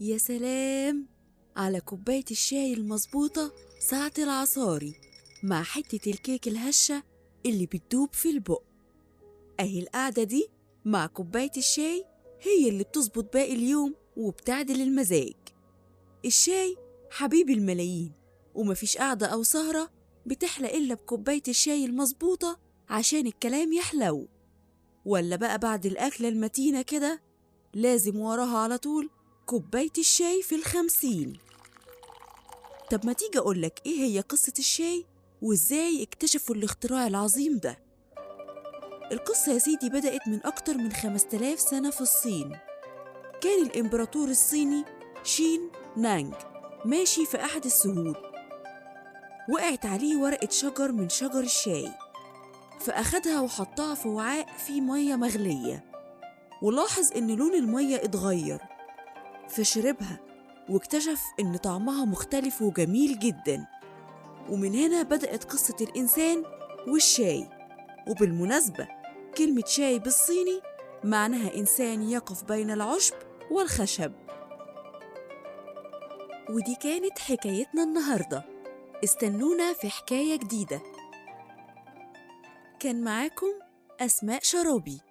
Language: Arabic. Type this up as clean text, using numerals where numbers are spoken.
يا سلام على كوباية الشاي المظبوطة ساعة العصاري مع حتة الكيك الهشة اللي بتدوب في البق. أهي القعدة دي مع كوباية الشاي هي اللي بتظبط باقي اليوم وبتعدل المزاج. الشاي حبيب الملايين، ومفيش قعدة أو سهرة بتحلى إلا بكوباية الشاي المظبوطة عشان الكلام يحلو. ولا بقى بعد الأكلة المتينة كده لازم وراها على طول كوباية الشاي في ال50. طب ما تيجي أقولك إيه هي قصة الشاي وإزاي اكتشفوا الاختراع العظيم ده. القصة يا سيدي بدأت من أكتر من 5000 سنة في الصين. كان الإمبراطور الصيني شين نانج ماشي في أحد السهول، وقعت عليه ورقة شجر من شجر الشاي، فأخدها وحطها في وعاء فيه مية مغلية، ولاحظ إن لون المية اتغير، فشربها واكتشف إن طعمها مختلف وجميل جدا. ومن هنا بدأت قصة الإنسان والشاي. وبالمناسبة كلمة شاي بالصيني معناها إنسان يقف بين العشب والخشب. ودي كانت حكايتنا النهاردة، استنونا في حكاية جديدة. كان معاكم أسماء شرابي.